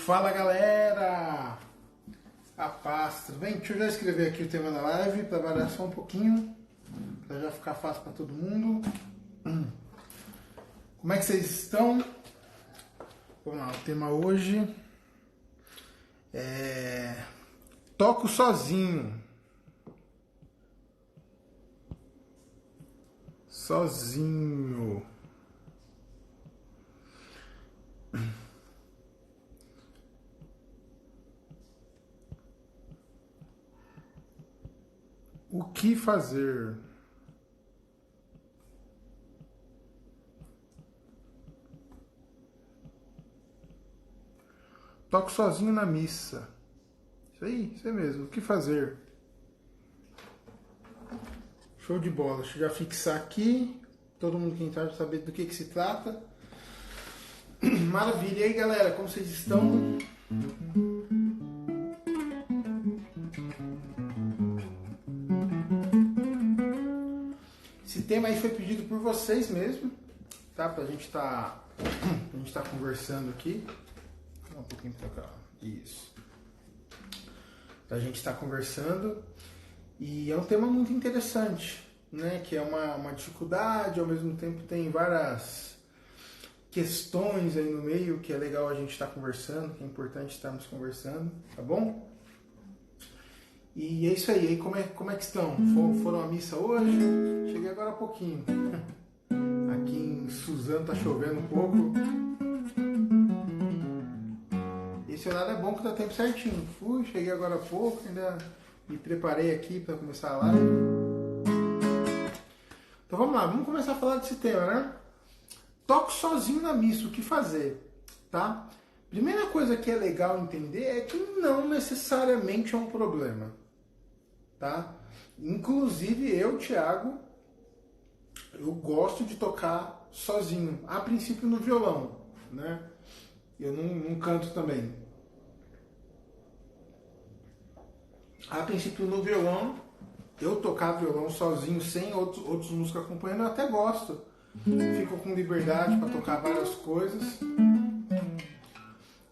Fala galera! A paz, tudo bem? Deixa eu já escrever aqui o tema da live para variar só um pouquinho, para já ficar fácil para todo mundo. Como é que vocês estão? Vamos lá, o tema hoje é toco sozinho. Sozinho. O que fazer? Toco sozinho na missa. Isso aí mesmo. O que fazer? Show de bola. Deixa eu já fixar aqui. Todo mundo que entrar já saber do que se trata. Maravilha. E aí, galera, como vocês estão? Esse tema aí foi pedido por vocês mesmo, tá? Pra gente tá conversando aqui. Um pouquinho pra cá. Isso. Pra gente estar conversando. E é um tema muito interessante, né? Que é uma dificuldade, ao mesmo tempo tem várias questões aí no meio que é legal a gente estar conversando, que é importante estarmos conversando, tá bom? E é isso aí. Aí como é que estão? Foram à missa hoje? Cheguei agora há pouquinho. Aqui em Suzano tá chovendo um pouco. Esse horário é bom que dá tempo certinho. Cheguei agora há pouco, ainda me preparei aqui para começar a live. Então vamos lá, vamos começar a falar desse tema, né? Toco sozinho na missa, o que fazer, tá? Primeira coisa que é legal entender é que não necessariamente é um problema, tá? Inclusive eu, Thiago, eu gosto de tocar sozinho, a princípio no violão, né? Eu não canto também. A princípio no violão, eu tocar violão sozinho, sem outros músicos acompanhando, eu até gosto. Fico com liberdade para tocar várias coisas.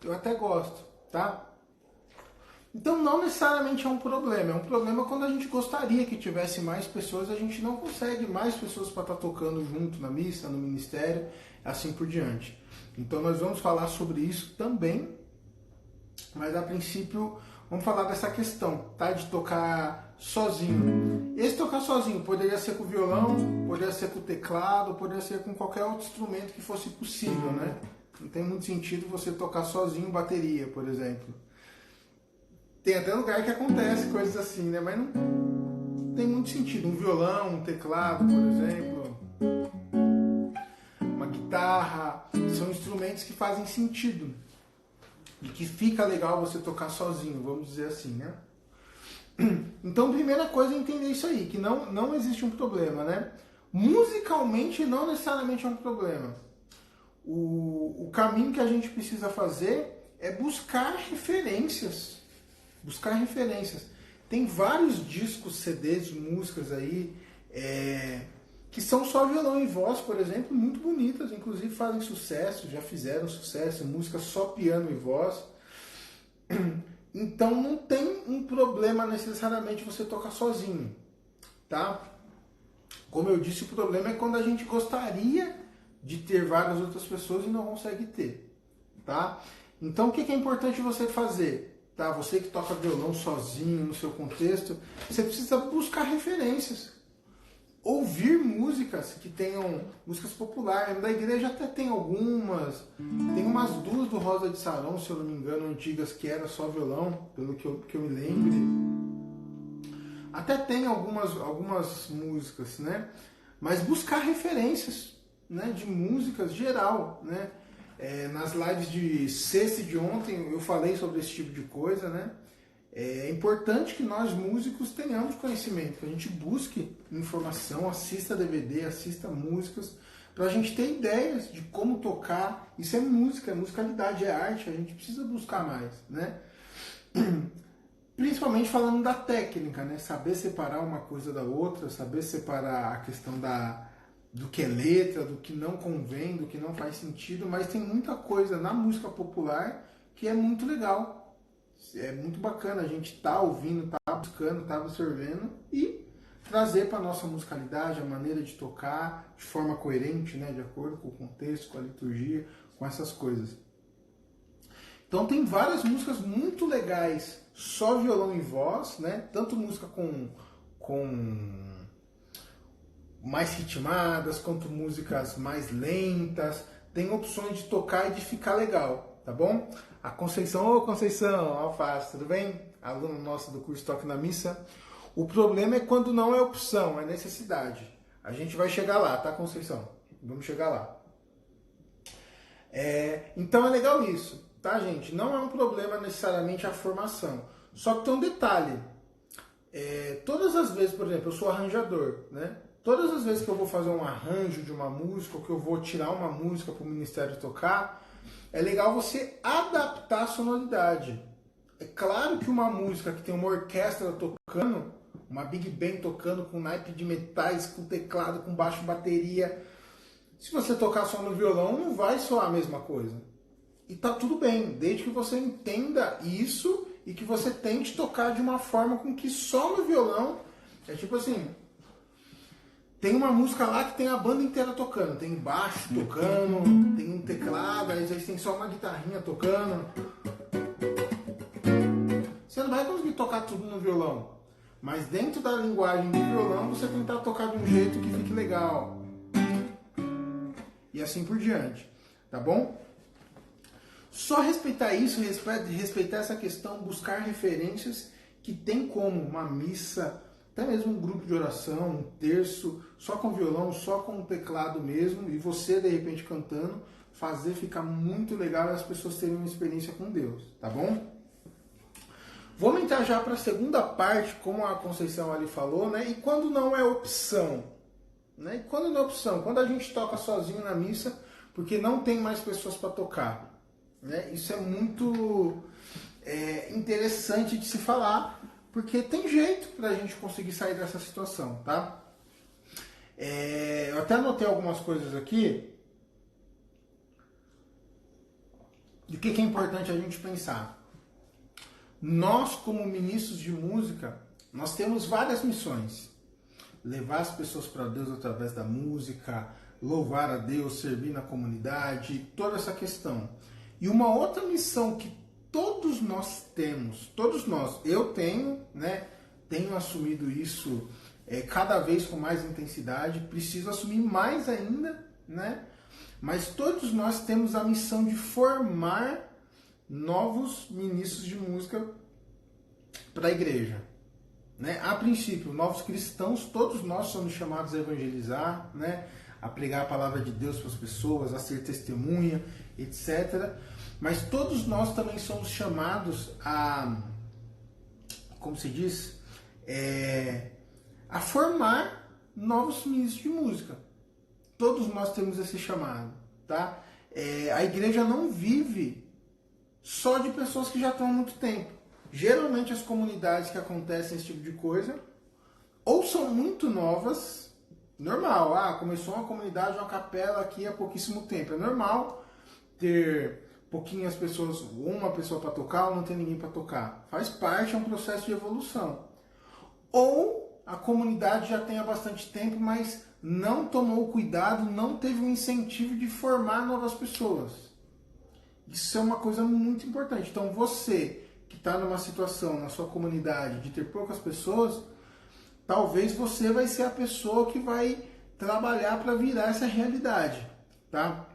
Eu até gosto, tá? Então não necessariamente é um problema. É um problema quando a gente gostaria que tivesse mais pessoas, a gente não consegue mais pessoas para estar tocando junto na missa, no ministério, assim por diante. Então nós vamos falar sobre isso também, mas a princípio vamos falar dessa questão, tá? De tocar sozinho. Esse tocar sozinho poderia ser com o violão, poderia ser com o teclado, poderia ser com qualquer outro instrumento que fosse possível, né? Não tem muito sentido você tocar sozinho bateria, por exemplo. Tem até lugar que acontece coisas assim, né? Mas não tem muito sentido. Um violão, um teclado, por exemplo, uma guitarra, são instrumentos que fazem sentido. E que fica legal você tocar sozinho, vamos dizer assim, né? Então, primeira coisa é entender isso aí, que não existe um problema, né? Musicalmente, não necessariamente é um problema. O caminho que a gente precisa fazer é buscar referências. Buscar referências. Tem vários discos, CDs, músicas aí, que são só violão e voz, por exemplo, muito bonitas, inclusive fazem sucesso, já fizeram sucesso, música só piano e voz. Então não tem um problema necessariamente você tocar sozinho, tá? Como eu disse, o problema é quando a gente gostaria de ter várias outras pessoas e não consegue ter, tá? Então o que é importante você fazer? Tá? Você que toca violão sozinho no seu contexto, você precisa buscar referências. Ouvir músicas que tenham músicas populares. Da igreja até tem algumas. Tem umas duas do Rosa de Saron, se eu não me engano, antigas, que era só violão, pelo que eu me lembre. Até tem algumas músicas, né? Mas buscar referências, né, de músicas geral, né? Nas lives de sexta e de ontem eu falei sobre esse tipo de coisa, né? É importante que nós músicos tenhamos conhecimento, que a gente busque informação, assista DVD, assista músicas, para a gente ter ideias de como tocar. Isso é música, é musicalidade, é arte, a gente precisa buscar mais, né? Principalmente falando da técnica, né? Saber separar uma coisa da outra, saber separar a questão do que é letra, do que não convém, do que não faz sentido, mas tem muita coisa na música popular que é muito legal. É muito bacana a gente tá ouvindo, tá buscando, tá absorvendo e trazer para nossa musicalidade, a maneira de tocar de forma coerente, né, de acordo com o contexto, com a liturgia, com essas coisas. Então tem várias músicas muito legais, só violão e voz, né? Tanto música com mais ritmadas, quanto músicas mais lentas. Tem opções de tocar e de ficar legal, tá bom? A Conceição, ô Conceição, Alface, tudo bem? Aluno nosso do curso Toque na Missa. O problema é quando não é opção, é necessidade. A gente vai chegar lá, tá, Conceição? Vamos chegar lá. Então é legal isso, tá, gente? Não é um problema necessariamente a formação. Só que tem um detalhe. Todas as vezes, por exemplo, eu sou arranjador, né? Todas as vezes que eu vou fazer um arranjo de uma música, ou que eu vou tirar uma música para o ministério tocar, é legal você adaptar a sonoridade. É claro que uma música que tem uma orquestra tocando, uma big band tocando com naipe de metais, com teclado, com baixo, bateria, se você tocar só no violão, não vai soar a mesma coisa. E tá tudo bem, desde que você entenda isso e que você tente tocar de uma forma com que só no violão, é tipo assim, tem uma música lá que tem a banda inteira tocando, tem baixo tocando, tem um teclado, às vezes tem só uma guitarrinha tocando. Você não vai conseguir tocar tudo no violão, mas dentro da linguagem do violão você tentar tocar de um jeito que fique legal. E assim por diante, tá bom? Só respeitar isso, respeitar essa questão, buscar referências que tem como uma missa, até mesmo um grupo de oração, um terço, só com violão, só com o teclado mesmo, e você de repente cantando, fazer ficar muito legal e as pessoas terem uma experiência com Deus, tá bom? Vamos entrar já para a segunda parte, como a Conceição ali falou, né? E quando não é opção? Né? E quando não é opção? Quando a gente toca sozinho na missa, porque não tem mais pessoas para tocar. Né? Isso é muito interessante de se falar, porque tem jeito para a gente conseguir sair dessa situação, tá? Eu até anotei algumas coisas aqui de que é importante a gente pensar. Nós, como ministros de música, nós temos várias missões. Levar as pessoas para Deus através da música, louvar a Deus, servir na comunidade, toda essa questão. E uma outra missão que todos nós temos, todos nós, eu tenho, né, tenho assumido isso cada vez com mais intensidade, preciso assumir mais ainda, né? Mas todos nós temos a missão de formar novos ministros de música para a igreja. Né? A princípio, novos cristãos, todos nós somos chamados a evangelizar, né? A pregar a palavra de Deus para as pessoas, a ser testemunha, etc. Mas todos nós também somos chamados a, como se diz, a formar novos ministros de música. Todos nós temos esse chamado, tá? A igreja não vive só de pessoas que já estão há muito tempo. Geralmente as comunidades que acontecem esse tipo de coisa ou são muito novas, normal, começou uma comunidade, uma capela aqui há pouquíssimo tempo. É normal ter pouquinhas pessoas, uma pessoa para tocar ou não ter ninguém para tocar. Faz parte, é um processo de evolução. Ou a comunidade já tem há bastante tempo, mas não tomou cuidado, não teve um incentivo de formar novas pessoas. Isso é uma coisa muito importante. Então você que está numa situação na sua comunidade de ter poucas pessoas, talvez você vai ser a pessoa que vai trabalhar para virar essa realidade, tá?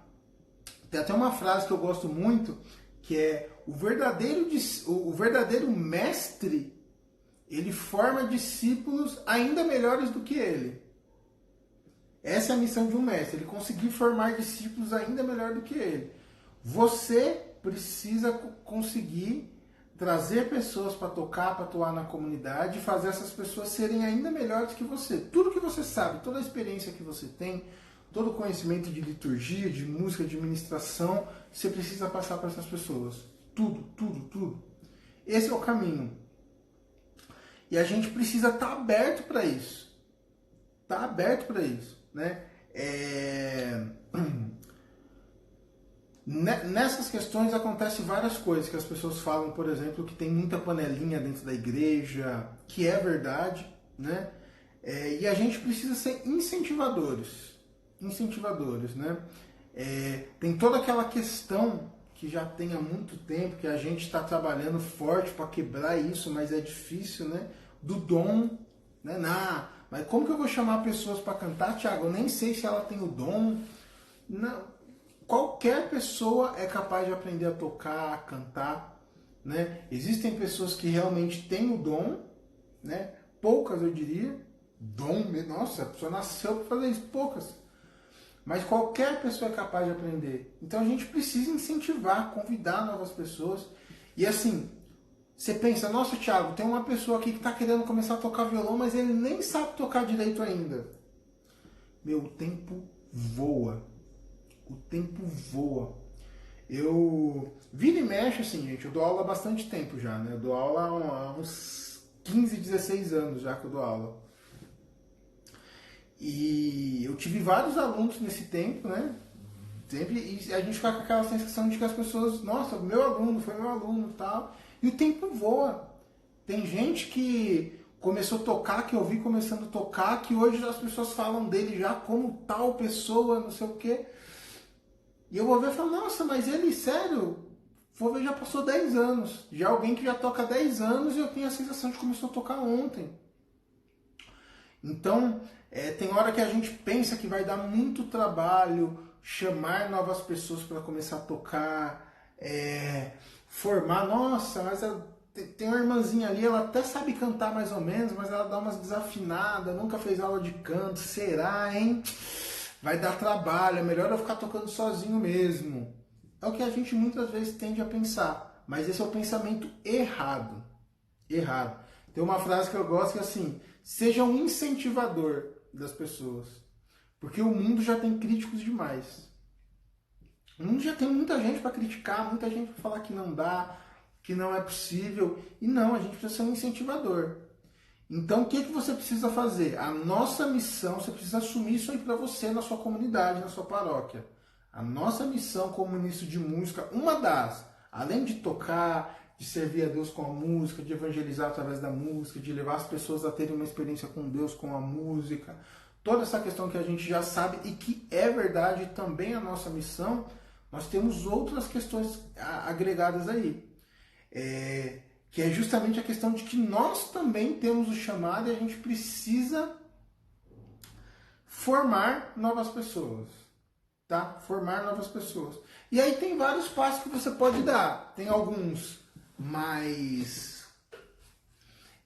Tem até uma frase que eu gosto muito, que é o verdadeiro mestre, ele forma discípulos ainda melhores do que ele. Essa é a missão de um mestre, ele conseguir formar discípulos ainda melhor do que ele. Você precisa conseguir trazer pessoas para tocar, para atuar na comunidade e fazer essas pessoas serem ainda melhores que você. Tudo que você sabe, toda a experiência que você tem, todo o conhecimento de liturgia, de música, de ministração, você precisa passar para essas pessoas. Tudo, tudo, tudo. Esse é o caminho. E a gente precisa estar aberto para isso. Estar aberto para isso, né? Nessas questões acontecem várias coisas, que as pessoas falam, por exemplo, que tem muita panelinha dentro da igreja, que é verdade, né? E a gente precisa ser incentivadores, né? Tem toda aquela questão que já tem há muito tempo, que a gente está trabalhando forte para quebrar isso, mas é difícil, né? Do dom, né? Mas como que eu vou chamar pessoas para cantar, Thiago? Eu nem sei se ela tem o dom. Não. Qualquer pessoa é capaz de aprender a tocar, a cantar, né? Existem pessoas que realmente têm o dom, né? Poucas, eu diria. Dom, nossa, a pessoa nasceu para fazer isso, poucas. Mas qualquer pessoa é capaz de aprender. Então a gente precisa incentivar, convidar novas pessoas. E assim, você pensa, nossa, Thiago, tem uma pessoa aqui que está querendo começar a tocar violão, mas ele nem sabe tocar direito ainda. Meu, o tempo voa. O tempo voa. Eu vira e mexe, assim, gente, eu dou aula há bastante tempo já, né? Eu dou aula há uns 15, 16 anos já que eu dou aula. E eu tive vários alunos nesse tempo, né? Sempre, e a gente fica com aquela sensação de que as pessoas, nossa, meu aluno, foi meu aluno e tal. E o tempo voa. Tem gente que começou a tocar, que eu vi começando a tocar, que hoje as pessoas falam dele já como tal pessoa, não sei o quê. E eu vou ver e falo, nossa, mas ele, sério, vou ver, já passou 10 anos. Já alguém que já toca 10 anos e eu tenho a sensação de que começou a tocar ontem. Então, tem hora que a gente pensa que vai dar muito trabalho chamar novas pessoas para começar a tocar, formar. Nossa, mas tem uma irmãzinha ali, ela até sabe cantar mais ou menos, mas ela dá umas desafinadas, nunca fez aula de canto. Será, hein? Vai dar trabalho, é melhor eu ficar tocando sozinho mesmo. É o que a gente muitas vezes tende a pensar, mas esse é o pensamento errado. Errado. Tem uma frase que eu gosto que é assim: seja um incentivador das pessoas. Porque o mundo já tem críticos demais. O mundo já tem muita gente para criticar, muita gente para falar que não dá, que não é possível. E não, a gente precisa ser um incentivador. Então, o que você precisa fazer? A nossa missão, você precisa assumir isso aí para você, na sua comunidade, na sua paróquia. A nossa missão como ministro de música, uma das, além de tocar, de servir a Deus com a música, de evangelizar através da música, de levar as pessoas a terem uma experiência com Deus com a música, toda essa questão que a gente já sabe e que é verdade também a nossa missão, nós temos outras questões agregadas aí. Que é justamente a questão de que nós também temos o chamado e a gente precisa formar novas pessoas, tá? Formar novas pessoas. E aí tem vários passos que você pode dar. Tem alguns mais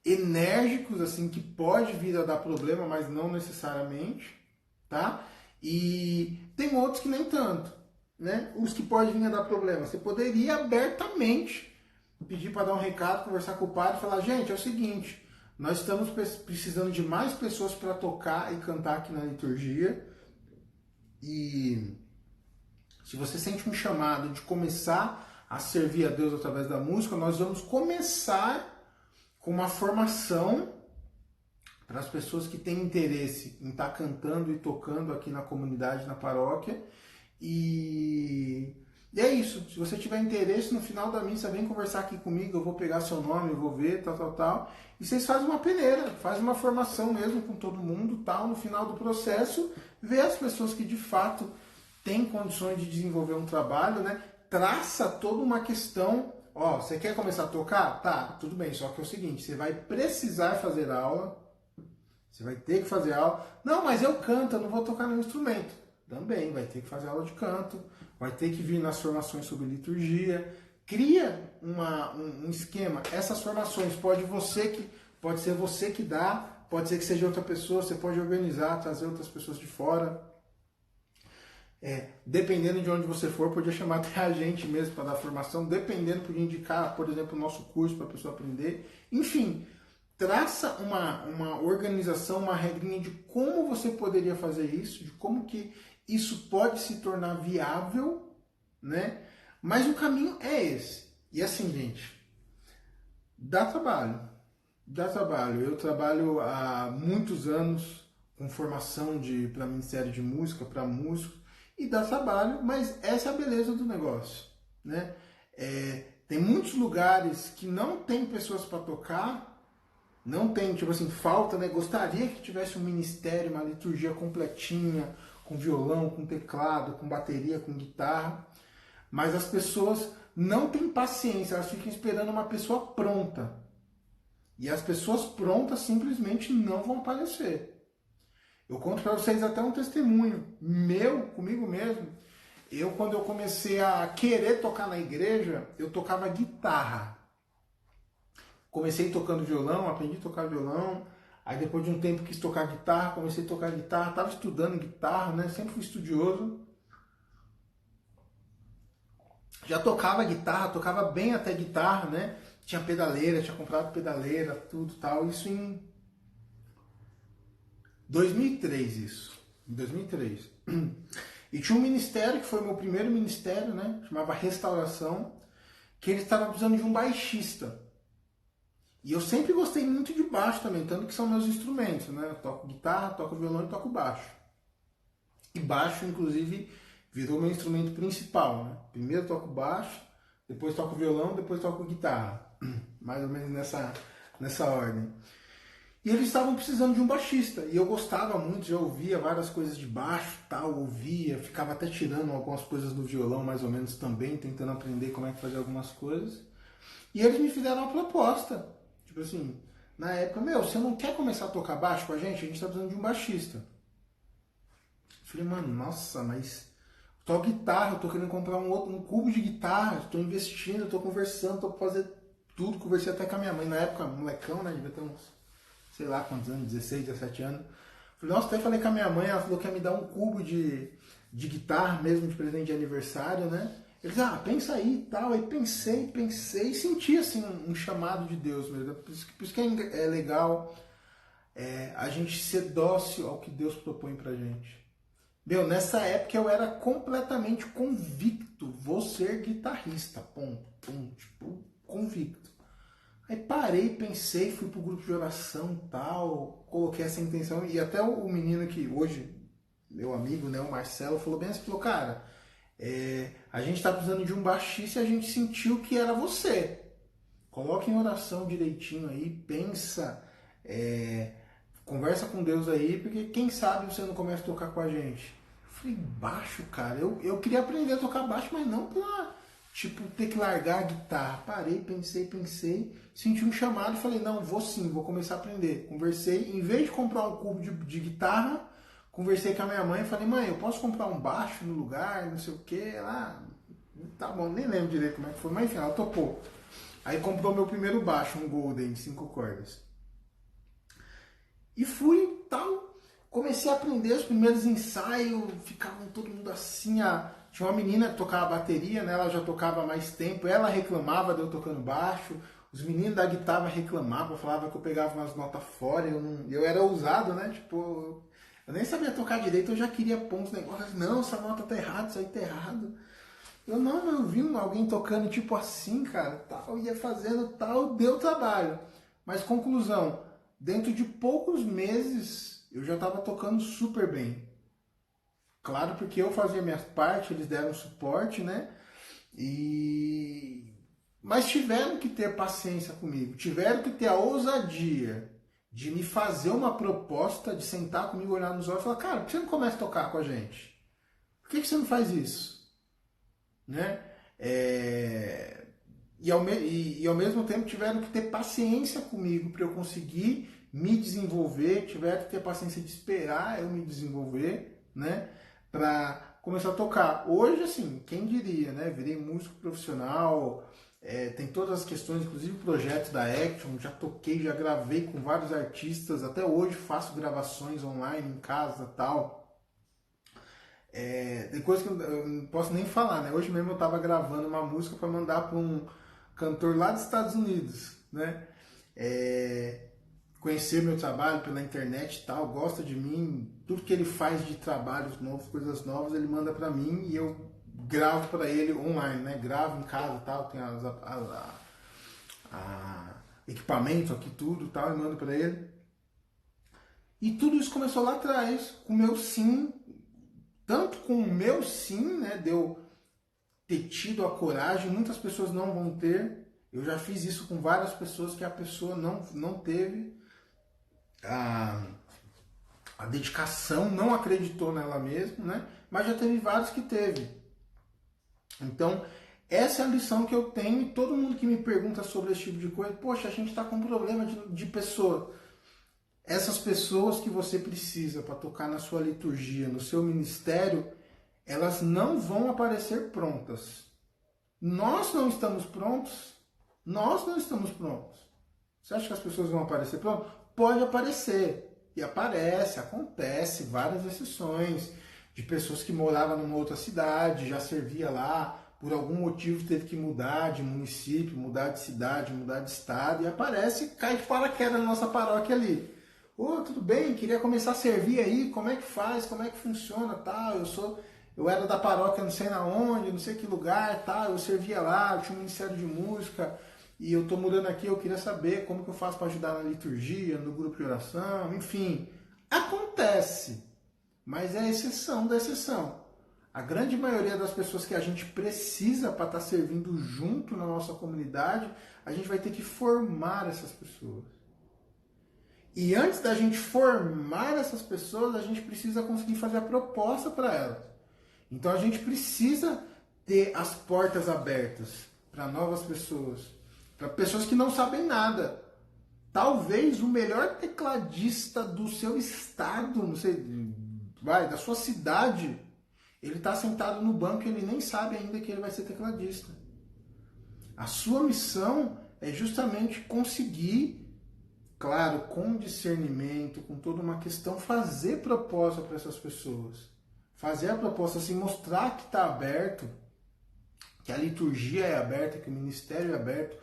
enérgicos, assim, que pode vir a dar problema, mas não necessariamente, tá? E tem outros que nem tanto, né? Os que podem vir a dar problema. Você poderia abertamente pedir para dar um recado, conversar com o padre e falar, gente, é o seguinte, nós estamos precisando de mais pessoas para tocar e cantar aqui na liturgia, e se você sente um chamado de começar a servir a Deus através da música, nós vamos começar com uma formação para as pessoas que têm interesse em estar cantando e tocando aqui na comunidade, na paróquia, e é isso. Se você tiver interesse, no final da missa, vem conversar aqui comigo, eu vou pegar seu nome, eu vou ver, tal. E vocês fazem uma peneira, fazem uma formação mesmo com todo mundo, tal. No final do processo, vê as pessoas que de fato têm condições de desenvolver um trabalho, né? Traça toda uma questão. Ó, você quer começar a tocar? Tá, tudo bem, só que é o seguinte, você vai precisar fazer aula, você vai ter que fazer aula. Não, mas eu canto, eu não vou tocar nenhum instrumento. Também, vai ter que fazer aula de canto, vai ter que vir nas formações sobre liturgia. Cria um esquema. Essas formações pode ser você que dá, pode ser que seja outra pessoa, você pode organizar, trazer outras pessoas de fora. Dependendo de onde você for, podia chamar até a gente mesmo para dar formação, dependendo, podia indicar, por exemplo, o nosso curso para a pessoa aprender. Enfim, traça uma organização, uma regrinha de como você poderia fazer isso, de como que isso pode se tornar viável, né? Mas o caminho é esse. E assim, gente, dá trabalho. Dá trabalho. Eu trabalho há muitos anos com formação para Ministério de Música, para músicos, e dá trabalho, mas essa é a beleza do negócio, né? Tem muitos lugares que não tem pessoas para tocar, não tem, tipo assim, falta, né? Gostaria que tivesse um ministério, uma liturgia completinha, com violão, com teclado, com bateria, com guitarra, mas as pessoas não têm paciência, elas ficam esperando uma pessoa pronta. E as pessoas prontas simplesmente não vão aparecer. Eu conto para vocês até um testemunho meu, comigo mesmo. Quando eu comecei a querer tocar na igreja, eu tocava guitarra. Comecei tocando violão, aprendi a tocar violão. Aí depois de um tempo quis tocar guitarra, comecei a tocar guitarra. Estava estudando guitarra, né? Sempre fui estudioso. Já tocava guitarra, tocava bem até guitarra, né? Tinha pedaleira, tinha comprado pedaleira, tudo tal. Isso em 2003, isso. Em 2003. E tinha um ministério, que foi o meu primeiro ministério, né? Chamava Restauração, que ele estava precisando de um baixista. E eu sempre gostei muito de baixo também, tanto que são meus instrumentos, né? Eu toco guitarra, toco violão e toco baixo. E baixo, inclusive, virou meu instrumento principal, né? Primeiro toco baixo, depois toco violão, depois toco guitarra. Mais ou menos nessa ordem. E eles estavam precisando de um baixista. E eu gostava muito, já ouvia várias coisas de baixo, tal, ouvia, ficava até tirando algumas coisas do violão, mais ou menos também, tentando aprender como é que fazia algumas coisas. E eles me fizeram uma proposta. Tipo assim, na época, você não quer começar a tocar baixo com a gente? A gente tá precisando de um baixista. Eu falei, mano, nossa, mas eu toco guitarra, eu tô querendo comprar um cubo de guitarra, estou investindo, estou conversando, estou fazendo tudo. Conversei até com a minha mãe, na época, molecão, né? Devia ter uns, sei lá quantos anos, 16, 17 anos. Falei, nossa, até falei com a minha mãe, ela falou que ia me dar um cubo de guitarra mesmo, de presente de aniversário, né? Eles, pensa aí e tal. Aí pensei e senti assim um chamado de Deus mesmo. Por isso que é legal a gente ser dócil ao que Deus propõe pra gente. Nessa época eu era completamente convicto, vou ser guitarrista, ponto, tipo, convicto. Aí parei, pensei, fui pro grupo de oração e tal, coloquei essa intenção, e até o menino que hoje, meu amigo, né, o Marcelo, falou bem assim, falou, cara, a gente tá precisando de um baixista e a gente sentiu que era você. Coloca em oração direitinho aí, pensa, conversa com Deus aí, porque quem sabe você não começa a tocar com a gente. Eu falei, baixo, cara, eu queria aprender a tocar baixo, mas não pra, tipo, ter que largar a guitarra. Parei, pensei, senti um chamado e falei, não, vou sim, vou começar a aprender. Conversei, em vez de comprar um cubo de guitarra, conversei com a minha mãe e falei, mãe, eu posso comprar um baixo no lugar, não sei o que, lá, tá bom, nem lembro direito como é que foi, mas enfim, ela topou. Aí comprou meu primeiro baixo, um Golden, de 5 cordas. E fui, tal, comecei a aprender os primeiros ensaios, ficavam todo mundo assim, tinha uma menina que tocava bateria, né? Ela já tocava há mais tempo, ela reclamava de eu tocando baixo, os meninos da guitarra reclamavam, falavam que eu pegava umas notas fora, eu era ousado, né? Tipo, eu nem sabia tocar direito, eu já queria pôr uns negócios, não, essa nota tá errada, isso aí tá errado. Eu vi alguém tocando tipo assim, cara, tal, ia fazendo tal, deu trabalho. Mas conclusão, dentro de poucos meses eu já estava tocando super bem. Claro, porque eu fazia minha parte, eles deram suporte, né? Mas tiveram que ter paciência comigo, tiveram que ter a ousadia de me fazer uma proposta, de sentar comigo, olhar nos olhos e falar, cara, por que você não começa a tocar com a gente? Por que você não faz isso? Né? E ao mesmo tempo tiveram que ter paciência comigo para eu conseguir me desenvolver, tiveram que ter paciência de esperar eu me desenvolver, né? Para começar a tocar. Hoje, assim, quem diria, né? Virei músico profissional, tem todas as questões, inclusive projetos da Action, já toquei, já gravei com vários artistas, até hoje faço gravações online em casa e tal. Tem coisa que eu não posso nem falar, né? Hoje mesmo eu estava gravando uma música para mandar para um cantor lá dos Estados Unidos, né? Conhecer meu trabalho pela internet e tal, gosta de mim, tudo que ele faz de trabalhos novos, coisas novas, ele manda para mim e eu gravo para ele online, né? Gravo em casa e tal, tem equipamento aqui, tudo tal, e mando para ele. E tudo isso começou lá atrás, com o meu sim, tanto com o meu sim, né, de eu ter tido a coragem, muitas pessoas não vão ter. Eu já fiz isso com várias pessoas que a pessoa não teve a dedicação, não acreditou nela mesma, né? Mas já teve vários que teve. Então, essa é a lição que eu tenho, e todo mundo que me pergunta sobre esse tipo de coisa, poxa, a gente está com um problema de pessoa. Essas pessoas que você precisa para tocar na sua liturgia, no seu ministério, elas não vão aparecer prontas. Nós não estamos prontos. Nós não estamos prontos. Você acha que as pessoas vão aparecer prontas? Pode aparecer. E acontece várias exceções de pessoas que moravam numa outra cidade, já servia lá, por algum motivo teve que mudar de município, mudar de cidade, mudar de estado, e aparece, cai de paraquedas na nossa paróquia ali. Ô, tudo bem? Queria começar a servir aí, como é que faz, como é que funciona, tal, eu era da paróquia não sei na onde, não sei que lugar, tal, eu servia lá, eu tinha um ministério de música, e eu tô mudando aqui, eu queria saber como que eu faço para ajudar na liturgia, no grupo de oração, enfim. Acontece, mas é a exceção da exceção. A grande maioria das pessoas que a gente precisa para estar servindo junto na nossa comunidade, a gente vai ter que formar essas pessoas. E antes da gente formar essas pessoas, a gente precisa conseguir fazer a proposta para elas. Então a gente precisa ter as portas abertas para novas pessoas, para pessoas que não sabem nada. Talvez o melhor tecladista do seu estado, não sei, da sua cidade, ele está sentado no banco e ele nem sabe ainda que ele vai ser tecladista. A sua missão é justamente conseguir, claro, com discernimento, com toda uma questão, fazer proposta para essas pessoas. Fazer a proposta, assim, mostrar que está aberto, que a liturgia é aberta, que o ministério é aberto,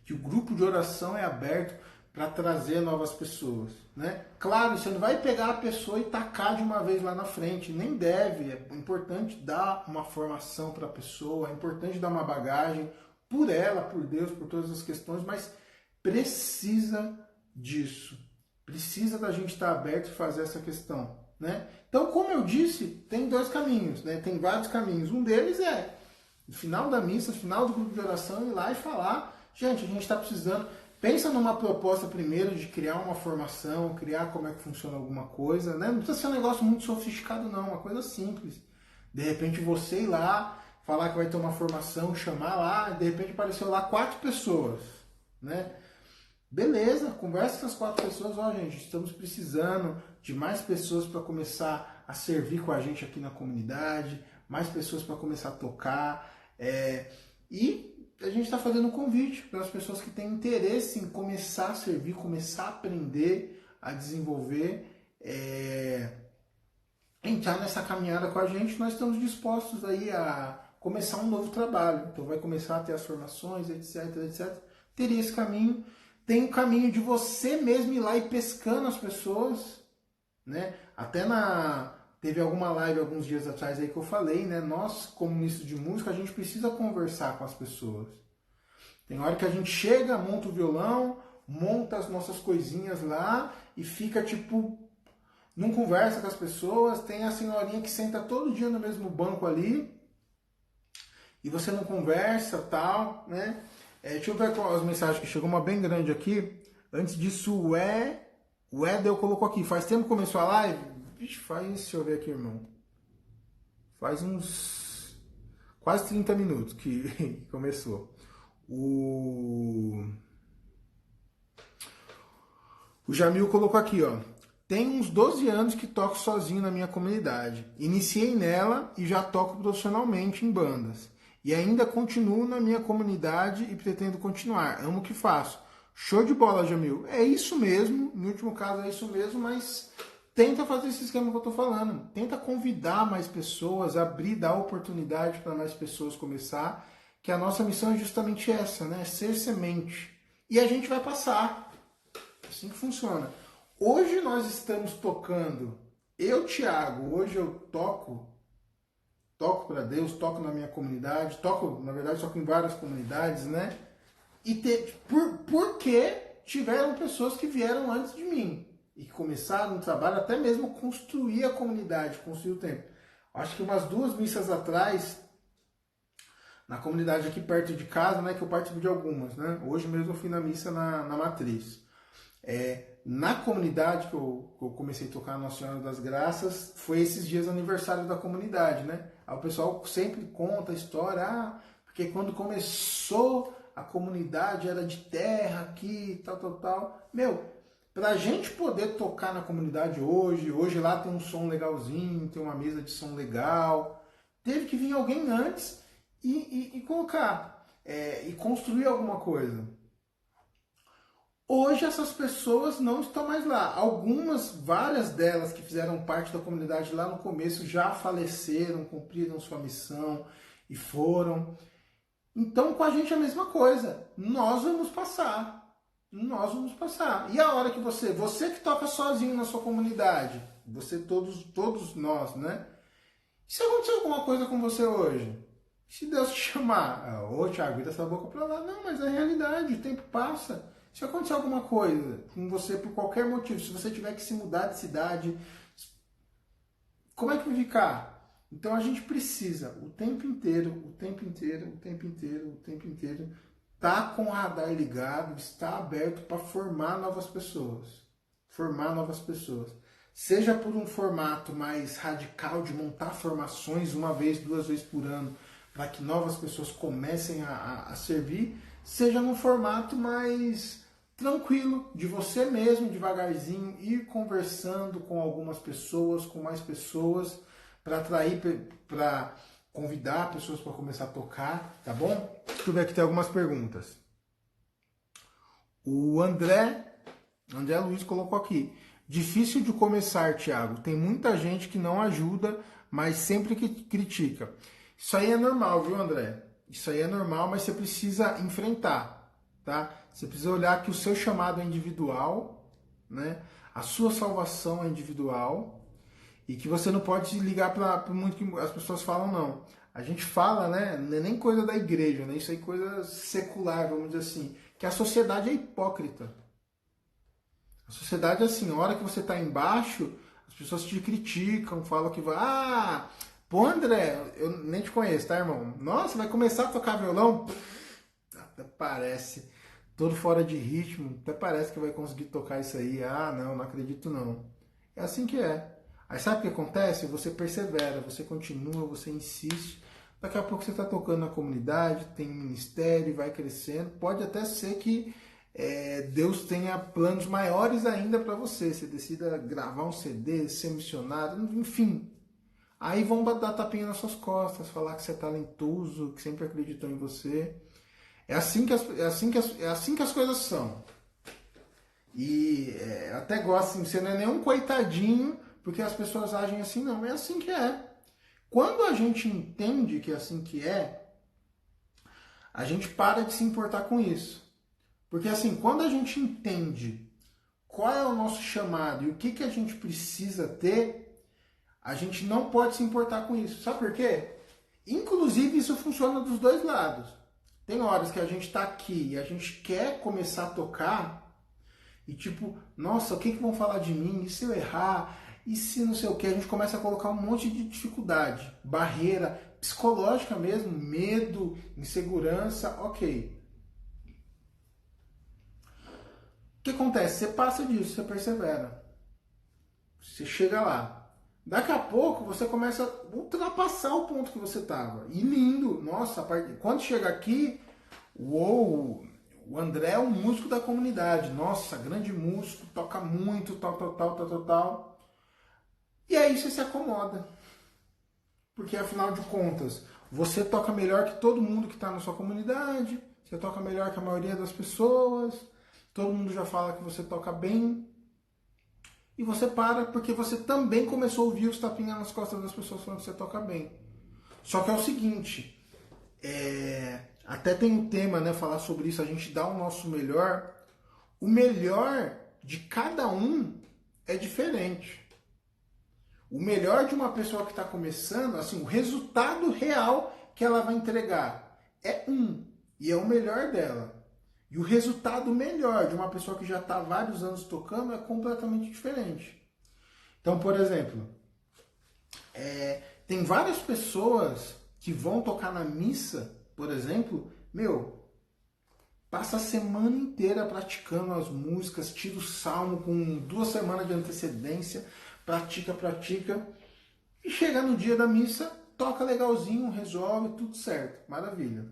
que o grupo de oração é aberto para trazer novas pessoas, né? Claro, você não vai pegar a pessoa e tacar de uma vez lá na frente, nem deve. É importante dar uma formação para a pessoa, é importante dar uma bagagem por ela, por Deus, por todas as questões, mas precisa disso. Precisa da gente estar aberto e fazer essa questão, né? Então, como eu disse, tem dois caminhos, né? Tem vários caminhos. Um deles é, no final da missa, no final do grupo de oração, ir lá e falar, gente, a gente está precisando. Pensa numa proposta primeiro de criar uma formação, criar como é que funciona alguma coisa, né? Não precisa ser um negócio muito sofisticado não, uma coisa simples. De repente você ir lá, falar que vai ter uma formação, chamar lá, de repente apareceu lá 4 pessoas, né? Beleza, conversa com as 4 pessoas, ó gente, estamos precisando de mais pessoas para começar a servir com a gente aqui na comunidade, mais pessoas para começar a tocar, e a gente está fazendo um convite para as pessoas que têm interesse em começar a servir, começar a aprender, a desenvolver, entrar nessa caminhada com a gente. Nós estamos dispostos aí a começar um novo trabalho. Então vai começar a ter as formações, etc, etc. Teria esse caminho. Tem o caminho de você mesmo ir lá e pescando as pessoas, né? Até teve alguma live alguns dias atrás aí que eu falei, né? Nós, como ministro de música, a gente precisa conversar com as pessoas. Tem hora que a gente chega, monta o violão, monta as nossas coisinhas lá e fica tipo, não conversa com as pessoas. Tem a senhorinha que senta todo dia no mesmo banco ali e você não conversa, tal, né? Deixa eu ver as mensagens que chegou, uma bem grande aqui. Antes disso, o Edel colocou aqui, faz tempo que começou a live? Vixe, deixa eu ver aqui, irmão. Faz uns quase 30 minutos que começou. O Jamil colocou aqui, ó. Tem uns 12 anos que toco sozinho na minha comunidade. Iniciei nela e já toco profissionalmente em bandas. E ainda continuo na minha comunidade e pretendo continuar. Amo o que faço. Show de bola, Jamil. É isso mesmo. No último caso é isso mesmo, mas tenta fazer esse esquema que eu tô falando. Tenta convidar mais pessoas, dar oportunidade para mais pessoas começar. Que a nossa missão é justamente essa, né? Ser semente. E a gente vai passar. Assim que funciona. Hoje nós estamos tocando. Eu, Thiago, hoje eu toco para Deus, toco na minha comunidade, na verdade, toco em várias comunidades, né? E porque tiveram pessoas que vieram antes de mim e que começaram o trabalho, até mesmo construir a comunidade, construir o tempo. acho que umas 2 missas atrás, na comunidade aqui perto de casa, né, que eu participo de algumas, né? Hoje mesmo eu fui na missa na Matriz. Na comunidade que eu comecei a tocar Nossa Senhora das Graças, foi esses dias aniversário da comunidade, né? Aí o pessoal sempre conta a história, porque quando começou a comunidade era de terra aqui, tal, tal, tal. Meu, pra gente poder tocar na comunidade hoje lá tem um som legalzinho, tem uma mesa de som legal, teve que vir alguém antes e colocar, e construir alguma coisa. Hoje essas pessoas não estão mais lá. Várias delas que fizeram parte da comunidade lá no começo já faleceram, cumpriram sua missão e foram. Então com a gente é a mesma coisa. Nós vamos passar. Nós vamos passar. E a hora que você que toca sozinho na sua comunidade, todos nós, né? Se acontecer alguma coisa com você hoje, se Deus te chamar, ô Thiago, vira essa boca pra lá. Não, mas é a realidade, o tempo passa. Se acontecer alguma coisa com você por qualquer motivo, se você tiver que se mudar de cidade, como é que vai ficar? Então a gente precisa o tempo inteiro tá com o radar ligado, está aberto para formar novas pessoas. Formar novas pessoas. Seja por um formato mais radical de montar formações 1 vez, 2 vezes por ano, para que novas pessoas comecem a servir, seja num formato mais tranquilo, de você mesmo, devagarzinho, ir conversando com algumas pessoas, com mais pessoas, para atrair, para convidar pessoas para começar a tocar, tá bom? Deixa eu ver aqui, tem algumas perguntas. O André Luiz colocou aqui. Difícil de começar, Thiago. Tem muita gente que não ajuda, mas sempre que critica. Isso aí é normal, viu, André? Isso aí é normal, mas você precisa enfrentar, tá? Você precisa olhar que o seu chamado é individual, né? A sua salvação é individual e que você não pode ligar para muito que as pessoas falam, não. A gente fala, né? Não é nem coisa da igreja, né? Isso aí é coisa secular, vamos dizer assim. Que a sociedade é hipócrita. A sociedade é assim, a hora que você está embaixo, as pessoas te criticam, falam que vai... Pô, André, eu nem te conheço, tá, irmão? Nossa, vai começar a tocar violão? Até parece, todo fora de ritmo, até parece que vai conseguir tocar isso aí. Não acredito não. É assim que é. Aí sabe o que acontece? Você persevera, você continua, você insiste. Daqui a pouco você está tocando na comunidade, tem um ministério, vai crescendo. Pode até ser que Deus tenha planos maiores ainda para você. Você decida gravar um CD, ser missionário, enfim. Aí vão dar tapinha nas suas costas, falar que você é talentoso, que sempre acreditou em você. É assim que as coisas são. E até gosto, assim, você não é nenhum coitadinho, porque as pessoas agem assim, não. É assim que é. Quando a gente entende que é assim que é, a gente para de se importar com isso. Porque assim, quando a gente entende qual é o nosso chamado e o que a gente precisa ter, a gente não pode se importar com isso. Sabe por quê? Inclusive, isso funciona dos dois lados. Tem horas que a gente está aqui e a gente quer começar a tocar e tipo, nossa, o que vão falar de mim? E se eu errar? E se não sei o que? A gente começa a colocar um monte de dificuldade, barreira psicológica mesmo, medo, insegurança, ok. O que acontece? Você passa disso, você persevera. Você chega lá. Daqui a pouco você começa a ultrapassar o ponto que você estava. E lindo, nossa, quando chega aqui, uou, o André é um músico da comunidade. Nossa, grande músico, toca muito, tal. E aí você se acomoda. Porque afinal de contas, você toca melhor que todo mundo que está na sua comunidade, você toca melhor que a maioria das pessoas, todo mundo já fala que você toca bem. E você para porque você também começou a ouvir os tapinhas nas costas das pessoas falando que você toca bem. Só que é o seguinte, até tem um tema, né, falar sobre isso, a gente dá o nosso melhor. O melhor de cada um é diferente. O melhor de uma pessoa que está começando, assim, o resultado real que ela vai entregar é e é o melhor dela. E o resultado melhor de uma pessoa que já está há vários anos tocando é completamente diferente. Então, por exemplo, Tem várias pessoas que vão tocar na missa, por exemplo, passa a semana inteira praticando as músicas, tira o salmo com 2 semanas de antecedência, pratica, e chega no dia da missa, toca legalzinho, resolve, tudo certo, maravilha.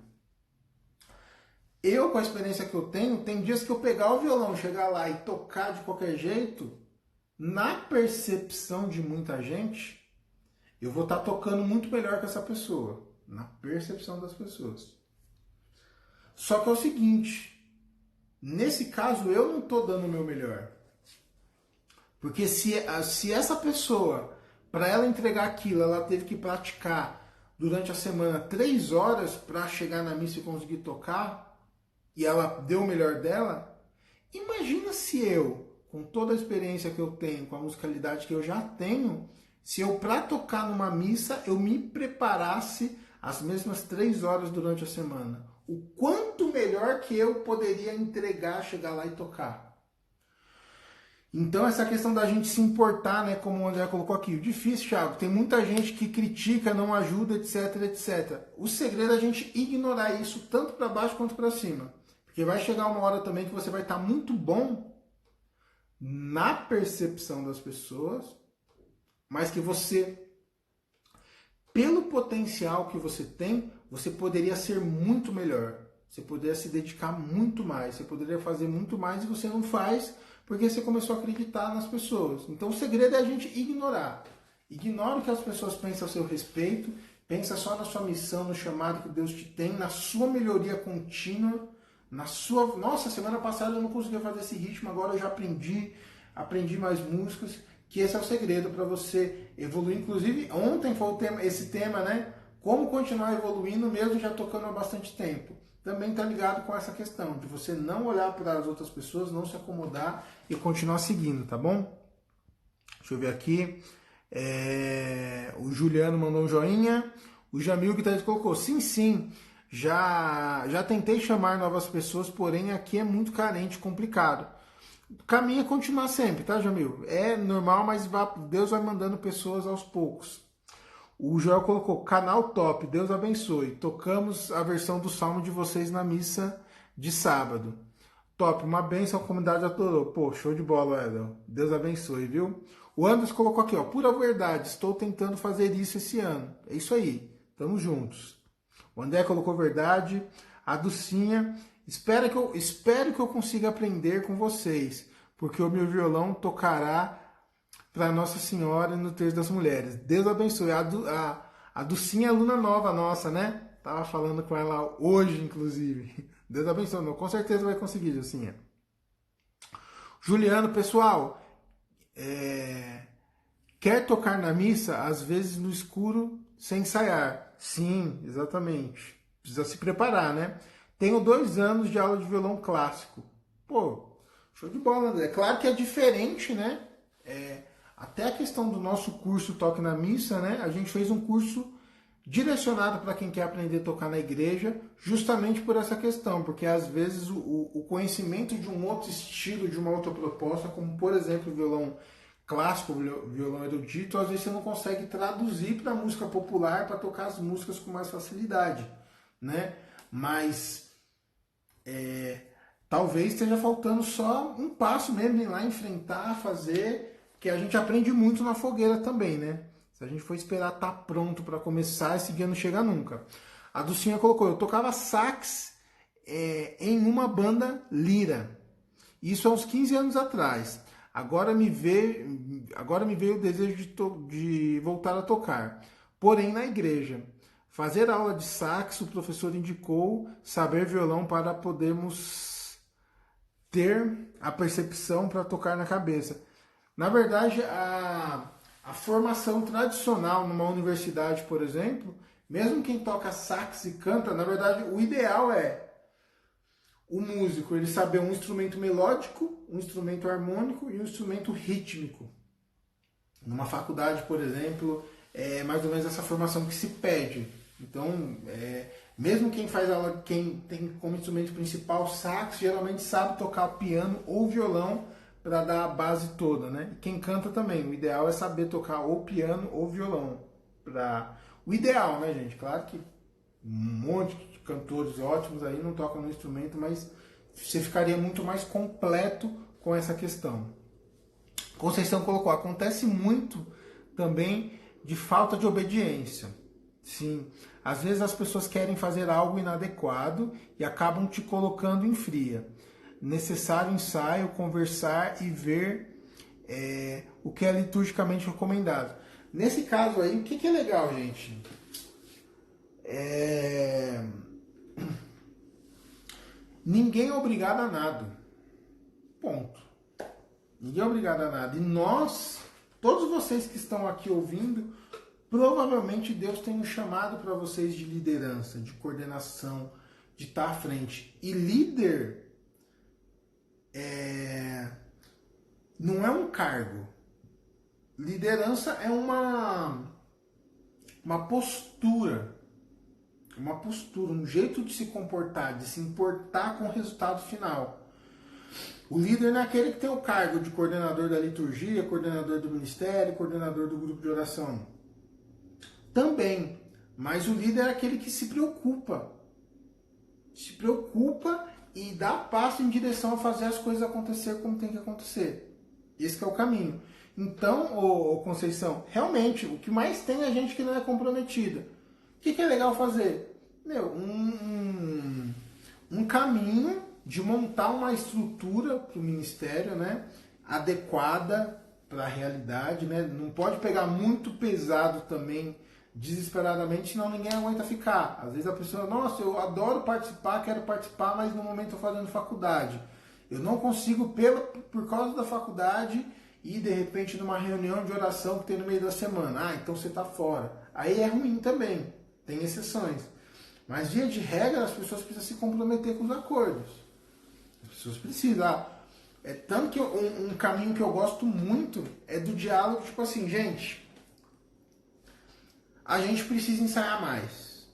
Eu, com a experiência que eu tenho, tem dias que eu pegar o violão, chegar lá e tocar de qualquer jeito, na percepção de muita gente, eu vou estar tocando muito melhor que essa pessoa, na percepção das pessoas. Só que é o seguinte, nesse caso eu não estou dando o meu melhor. Porque se essa pessoa, para ela entregar aquilo, ela teve que praticar durante a semana 3 horas para chegar na missa e conseguir tocar, e ela deu o melhor dela, imagina se eu, com toda a experiência que eu tenho, com a musicalidade que eu já tenho, se eu, para tocar numa missa, eu me preparasse as mesmas 3 horas durante a semana. O quanto melhor que eu poderia entregar, chegar lá e tocar. Então essa questão da gente se importar, né, como o André colocou aqui, o difícil, Thiago, tem muita gente que critica, não ajuda, etc, etc. O segredo é a gente ignorar isso tanto para baixo quanto para cima. Porque vai chegar uma hora também que você vai estar muito bom na percepção das pessoas, mas que você, pelo potencial que você tem, você poderia ser muito melhor. Você poderia se dedicar muito mais, você poderia fazer muito mais e você não faz porque você começou a acreditar nas pessoas. Então o segredo é a gente ignorar. Ignore o que as pessoas pensam a seu respeito, pensa só na sua missão, no chamado que Deus te tem, na sua melhoria contínua, na sua... Nossa, semana passada eu não conseguia fazer esse ritmo, agora eu já aprendi mais músicas, que esse é o segredo para você evoluir. Inclusive, ontem foi esse tema, né? Como continuar evoluindo mesmo já tocando há bastante tempo. Também está ligado com essa questão de você não olhar para as outras pessoas, não se acomodar e continuar seguindo, tá bom? Deixa eu ver aqui. O Juliano mandou um joinha. O Jamil que colocou, sim, já tentei chamar novas pessoas, porém aqui é muito carente, complicado. O caminho é continuar sempre, tá, Jamil? É normal, mas Deus vai mandando pessoas aos poucos. O Joel colocou, canal top, Deus abençoe. Tocamos a versão do Salmo de vocês na missa de sábado. Top, uma bênção, a comunidade adorou. Pô, show de bola, Edel. Deus abençoe, viu? O Anderson colocou aqui, ó, pura verdade, estou tentando fazer isso esse ano. É isso aí, tamo juntos. O André colocou verdade. A Ducinha, espero que eu consiga aprender com vocês, porque o meu violão tocará para Nossa Senhora no Terço das Mulheres. Deus abençoe. A Ducinha é aluna nova nossa, né? Tava falando com ela hoje, inclusive. Deus abençoe. Não, com certeza vai conseguir, Ducinha. Juliano, pessoal, quer tocar na missa, às vezes no escuro, sem ensaiar. Sim, exatamente. Precisa se preparar, né? Tenho 2 anos de aula de violão clássico. Pô, show de bola, André. Claro que é diferente, né? Até a questão do nosso curso Toque na Missa, né? A gente fez um curso direcionado para quem quer aprender a tocar na igreja, justamente por essa questão, porque às vezes o conhecimento de um outro estilo, de uma outra proposta, como por exemplo o violão clássico, o violão erudito, às vezes você não consegue traduzir para a música popular, para tocar as músicas com mais facilidade, né? Mas talvez esteja faltando só um passo mesmo, ir lá enfrentar, fazer, que a gente aprende muito na fogueira também, né? Se a gente for esperar estar pronto para começar, esse dia não chega nunca. A Ducinha colocou, eu tocava sax em uma banda lira. Isso há uns 15 anos atrás. Agora me veio o desejo de voltar a tocar. Porém, na igreja. Fazer aula de sax, o professor indicou saber violão para podermos ter a percepção para tocar na cabeça. Na verdade, a formação tradicional numa universidade, por exemplo, mesmo quem toca sax e canta, na verdade, o ideal é o músico ele saber um instrumento melódico, um instrumento harmônico e um instrumento rítmico. Numa faculdade, por exemplo, é mais ou menos essa formação que se pede. Então, mesmo quem faz aula, quem tem como instrumento principal sax, geralmente sabe tocar piano ou violão para dar a base toda, né? E quem canta também, o ideal é saber tocar ou piano ou violão. o ideal, né, gente? Claro que um monte de cantores ótimos aí não tocam no instrumento, mas você ficaria muito mais completo com essa questão. Conceição colocou, acontece muito também de falta de obediência. Sim, às vezes as pessoas querem fazer algo inadequado e acabam te colocando em fria. Necessário ensaio, conversar e ver o que é liturgicamente recomendado. Nesse caso aí, o que é legal, gente? Ninguém é obrigado a nada. Ponto. Ninguém é obrigado a nada. E nós, todos vocês que estão aqui ouvindo, provavelmente Deus tem um chamado para vocês de liderança, de coordenação, de estar à frente. E líder não é um cargo. Liderança é uma postura. Uma postura, um jeito de se comportar, de se importar com o resultado final. O líder não é aquele que tem o cargo de coordenador da liturgia, coordenador do ministério, coordenador do grupo de oração. Também, mas o líder é aquele que se preocupa. Se preocupa e dá passo em direção a fazer as coisas acontecer como tem que acontecer. Esse que é o caminho. Então, ô Conceição, realmente, o que mais tem é gente que não é comprometida. O que é legal fazer? Um caminho de montar uma estrutura para o ministério, né, adequada para a realidade, né? Não pode pegar muito pesado também, desesperadamente, senão ninguém aguenta ficar. Às vezes a pessoa, nossa, eu adoro participar, quero participar, mas no momento eu estou fazendo faculdade. Eu não consigo, por causa da faculdade, ir de repente numa reunião de oração que tem no meio da semana. Ah, então você está fora. Aí é ruim também, tem exceções. Mas, via de regra, as pessoas precisam se comprometer com os acordos. As pessoas precisam. Tanto que um caminho que eu gosto muito é do diálogo, tipo assim, gente, a gente precisa ensaiar mais.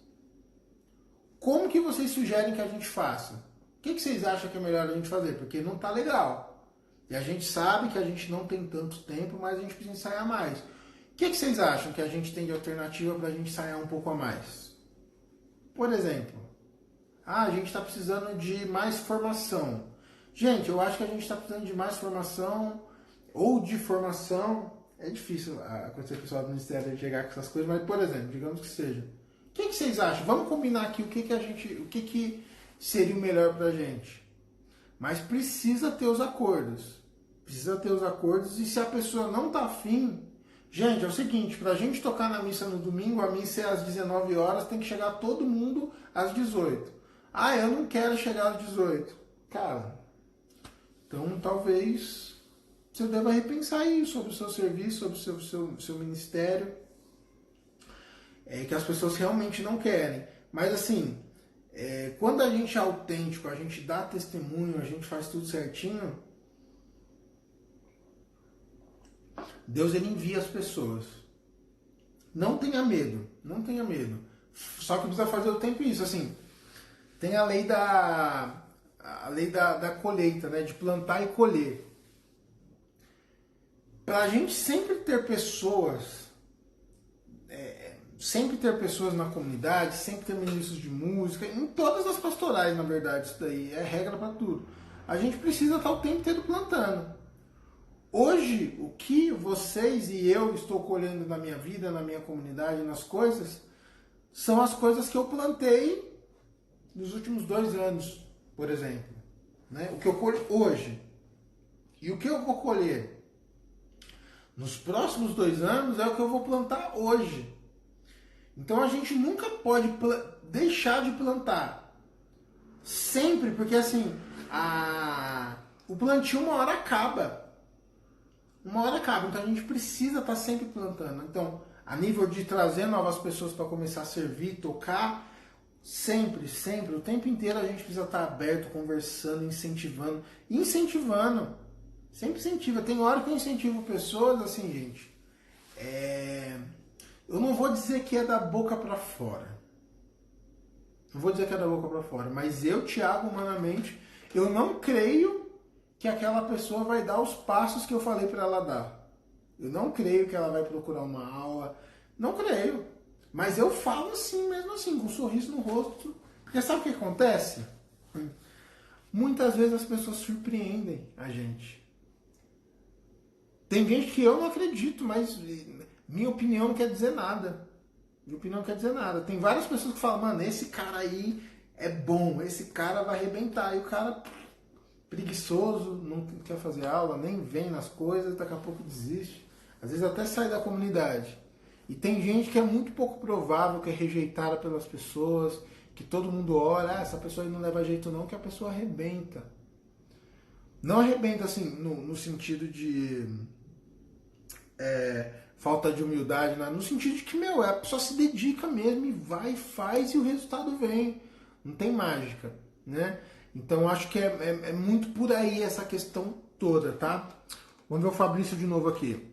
Como que vocês sugerem que a gente faça? O que vocês acham que é melhor a gente fazer? Porque não tá legal. E a gente sabe que a gente não tem tanto tempo, mas a gente precisa ensaiar mais. O que vocês acham que a gente tem de alternativa para a gente ensaiar um pouco a mais? Por exemplo, a gente está precisando de mais formação. Gente, eu acho que a gente está precisando de mais formação ou de formação. É difícil acontecer o pessoal do Ministério chegar com essas coisas, mas, por exemplo, digamos que seja. O que vocês acham? Vamos combinar aqui o que seria o melhor para a gente. Mas precisa ter os acordos. Precisa ter os acordos e se a pessoa não está afim... Gente, é o seguinte, para a gente tocar na missa no domingo, a missa é às 19 horas, tem que chegar todo mundo às 18. Ah, eu não quero chegar às 18. Cara, então talvez você deva repensar aí sobre o seu serviço, sobre o seu ministério. Que as pessoas realmente não querem. Mas assim, quando a gente é autêntico, a gente dá testemunho, a gente faz tudo certinho, Deus ele envia as pessoas. Não tenha medo, não tenha medo. Só que precisa fazer o tempo isso, assim. Tem a lei da colheita, né, de plantar e colher. Para a gente sempre ter pessoas na comunidade, sempre ter ministros de música, em todas as pastorais, na verdade, isso daí é regra para tudo. A gente precisa estar o tempo inteiro plantando. Hoje, o que vocês e eu estou colhendo na minha vida, na minha comunidade, nas coisas, são as coisas que eu plantei nos últimos 2 anos, por exemplo. Né? O que eu colho hoje e o que eu vou colher nos próximos 2 anos é o que eu vou plantar hoje. Então a gente nunca pode deixar de plantar. Sempre, porque assim, o plantio uma hora acaba. Então a gente precisa estar sempre plantando. Então, a nível de trazer novas pessoas para começar a servir, tocar, sempre, o tempo inteiro a gente precisa estar aberto, conversando, incentivando. Sempre incentiva. Tem hora que eu incentivo pessoas, assim, gente. Eu não vou dizer que é da boca para fora. Mas eu, Thiago, humanamente, eu não creio que aquela pessoa vai dar os passos que eu falei para ela dar. Eu não creio que ela vai procurar uma aula, Não creio. Mas eu falo assim, mesmo assim, com um sorriso no rosto. Porque sabe o que acontece? Muitas vezes as pessoas surpreendem a gente. Tem gente que eu não acredito, mas minha opinião não quer dizer nada. Minha opinião não quer dizer nada. Tem várias pessoas que falam, mano, esse cara aí é bom, esse cara vai arrebentar. E o cara preguiçoso, não quer fazer aula, nem vem nas coisas, daqui a pouco desiste. Às vezes até sai da comunidade. E tem gente que é muito pouco provável, que é rejeitada pelas pessoas, que todo mundo olha, essa pessoa aí não leva jeito não, que a pessoa arrebenta. Não arrebenta assim, no sentido de falta de humildade, no sentido de que, a pessoa se dedica mesmo e vai, faz e o resultado vem. Não tem mágica, né? Então acho que é muito por aí essa questão toda, tá? Vamos ver o Fabrício de novo aqui.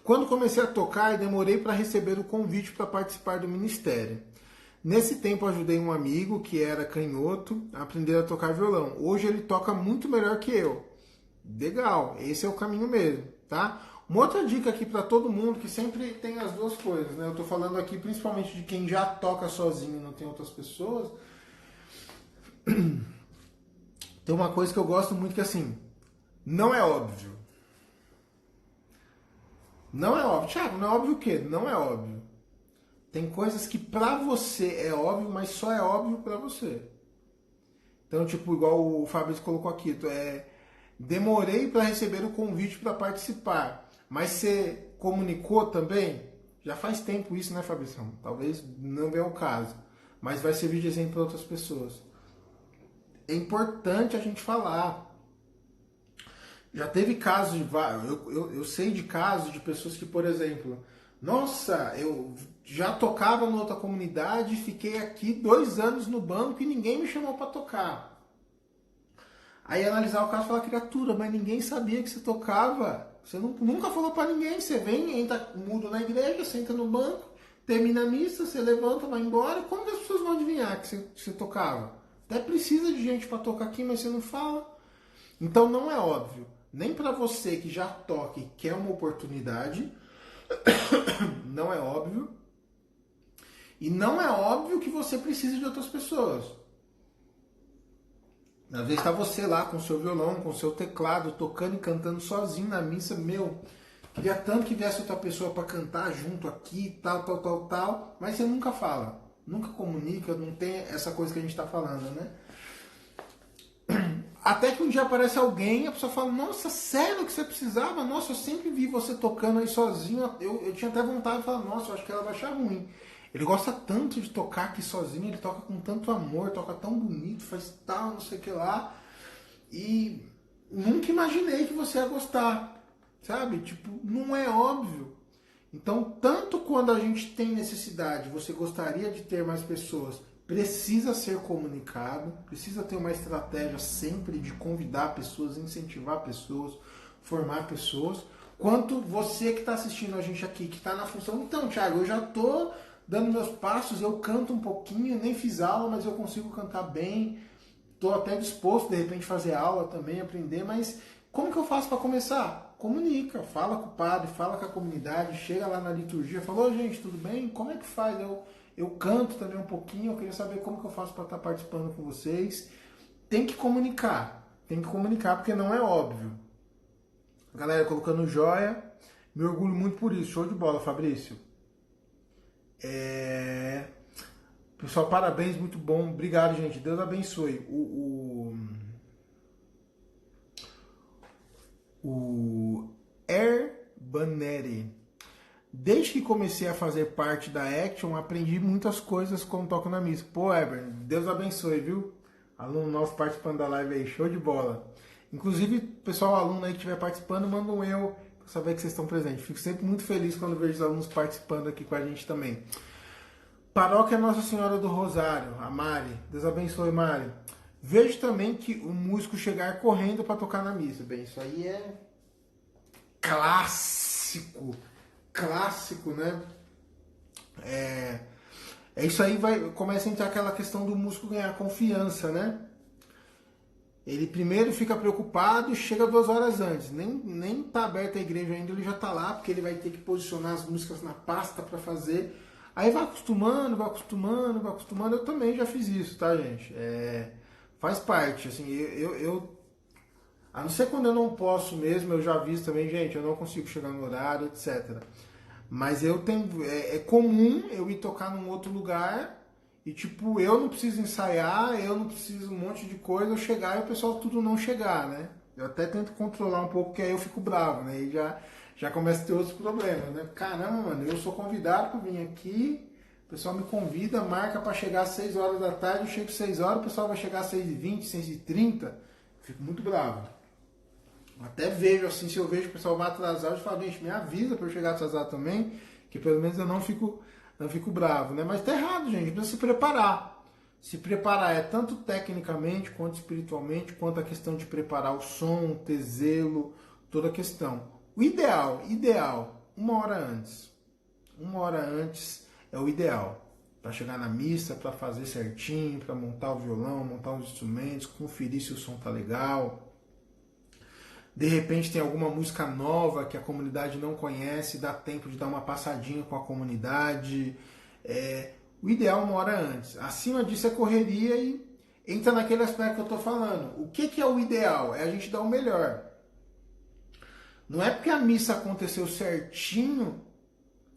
Quando comecei a tocar, demorei para receber o convite para participar do ministério. Nesse tempo ajudei um amigo que era canhoto a aprender a tocar violão. Hoje ele toca muito melhor que eu. Legal, esse é o caminho mesmo, tá? Uma outra dica aqui para todo mundo, que sempre tem as duas coisas, né? Eu tô falando aqui principalmente de quem já toca sozinho e não tem outras pessoas. Tem uma coisa que eu gosto muito que assim, não é óbvio. Não é óbvio. Thiago, não é óbvio o quê? Não é óbvio. Tem coisas que pra você é óbvio, mas só é óbvio pra você. Então, tipo, igual o Fabrício colocou aqui, demorei para receber o convite para participar, mas você comunicou também? Já faz tempo isso, né, Fabrício? Talvez não venha o caso, mas vai servir de exemplo para outras pessoas. É importante a gente falar. Já teve casos de eu sei de casos de pessoas que, por exemplo, nossa, eu já tocava em outra comunidade, fiquei aqui 2 anos no banco e ninguém me chamou para tocar. Aí analisar o caso e falar, criatura, mas ninguém sabia que você tocava. Você nunca falou para ninguém. Você vem, entra mudo na igreja, senta no banco, termina a missa, você levanta, vai embora. Como que as pessoas vão adivinhar que você tocava? Até precisa de gente para tocar aqui, mas você não fala. Então não é óbvio. Nem para você que já toca e quer uma oportunidade, não é óbvio. E não é óbvio que você precisa de outras pessoas. Às vezes está você lá com o seu violão, com o seu teclado, tocando e cantando sozinho na missa. Queria tanto que viesse outra pessoa para cantar junto aqui, tal. Mas você nunca fala, nunca comunica, não tem essa coisa que a gente está falando, né? Até que um dia aparece alguém e a pessoa fala, nossa, sério que você precisava? Nossa, eu sempre vi você tocando aí sozinho. Eu tinha até vontade de falar, nossa, eu acho que ela vai achar ruim. Ele gosta tanto de tocar aqui sozinho, ele toca com tanto amor, toca tão bonito, faz tal, não sei o que lá. E nunca imaginei que você ia gostar, sabe? Tipo, não é óbvio. Então, tanto quando a gente tem necessidade, você gostaria de ter mais pessoas, precisa ser comunicado, precisa ter uma estratégia sempre de convidar pessoas, incentivar pessoas, formar pessoas, quanto você que está assistindo a gente aqui, que está na função, então, Thiago, eu já estou dando meus passos, eu canto um pouquinho, nem fiz aula, mas eu consigo cantar bem, estou até disposto, de repente, fazer aula também, aprender, mas como que eu faço para começar? Comunica, fala com o padre, fala com a comunidade, chega lá na liturgia, fala, ô gente, tudo bem? Como é que faz? Eu canto também um pouquinho, eu queria saber como que eu faço para estar participando com vocês. Tem que comunicar porque não é óbvio. Galera colocando joia, me orgulho muito por isso, show de bola, Fabrício. Pessoal, parabéns, muito bom, obrigado, gente, Deus abençoe. O Erbaneri. Desde que comecei a fazer parte da Action, aprendi muitas coisas como toco na missa. Pô, Eber, Deus abençoe, viu? Aluno nosso participando da live aí, show de bola. Inclusive, pessoal, aluno aí que estiver participando, manda um eu para saber que vocês estão presentes. Fico sempre muito feliz quando vejo os alunos participando aqui com a gente também. Paróquia Nossa Senhora do Rosário, a Mari. Deus abençoe, Mari. Vejo também que o músico chegar correndo para tocar na missa. Bem, isso aí é clássico, né? Isso aí começa a entrar aquela questão do músico ganhar confiança, né? ele primeiro fica preocupado e chega 2 horas antes. Nem tá aberta a igreja ainda, ele já tá lá, porque ele vai ter que posicionar as músicas na pasta para fazer. Aí vai acostumando, vai acostumando, vai acostumando. Eu também já fiz isso, tá, gente? Faz parte, assim, a não ser quando eu não posso mesmo, eu já aviso também, gente, eu não consigo chegar no horário, etc. Mas eu tenho, é comum eu ir tocar num outro lugar e, tipo, eu não preciso ensaiar, eu não preciso um monte de coisa, eu chegar e o pessoal tudo não chegar, né? Eu até tento controlar um pouco, porque aí eu fico bravo, né? E já começa a ter outros problemas, né? Caramba, mano, eu sou convidado para vir aqui, o pessoal me convida, marca para chegar às 6 horas da tarde, eu chego às 6 horas, o pessoal vai chegar às 6h20, 6h30, fico muito bravo. Até vejo assim, se eu vejo que o pessoal vai atrasar, eu falo, gente, me avisa para eu chegar atrasado também, que pelo menos eu não fico bravo, né? Mas tá errado, gente, precisa se preparar. Se preparar é tanto tecnicamente, quanto espiritualmente, quanto a questão de preparar o som, ter zelo, toda a questão. O ideal, 1 hora antes. 1 hora antes é o ideal. Para chegar na missa, para fazer certinho, para montar o violão, montar os instrumentos, conferir se o som tá legal. De repente tem alguma música nova que a comunidade não conhece, dá tempo de dar uma passadinha com a comunidade. O ideal 1 hora antes. Acima disso é correria e entra naquele aspecto que eu estou falando. O que é o ideal? É a gente dar o melhor. Não é porque a missa aconteceu certinho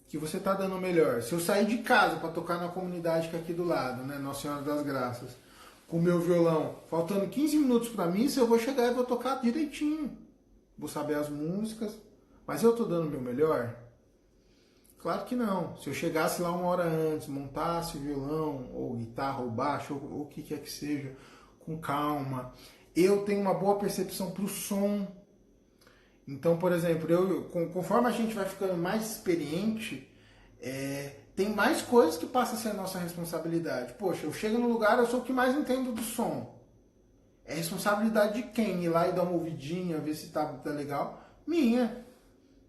que você está dando o melhor. Se eu sair de casa para tocar na comunidade que é aqui do lado, né, Nossa Senhora das Graças, com o meu violão, faltando 15 minutos para a missa, eu vou chegar e vou tocar direitinho. Vou saber as músicas, mas eu estou dando o meu melhor? Claro que não. Se eu chegasse lá 1 hora antes, montasse o violão, ou guitarra, ou baixo, ou o que quer que seja, com calma, eu tenho uma boa percepção para o som. Então, por exemplo, conforme a gente vai ficando mais experiente, tem mais coisas que passam a ser a nossa responsabilidade. Poxa, eu chego no lugar, eu sou o que mais entendo do som. É responsabilidade de quem? Ir lá e dar uma ouvidinha, ver se tá legal? Minha.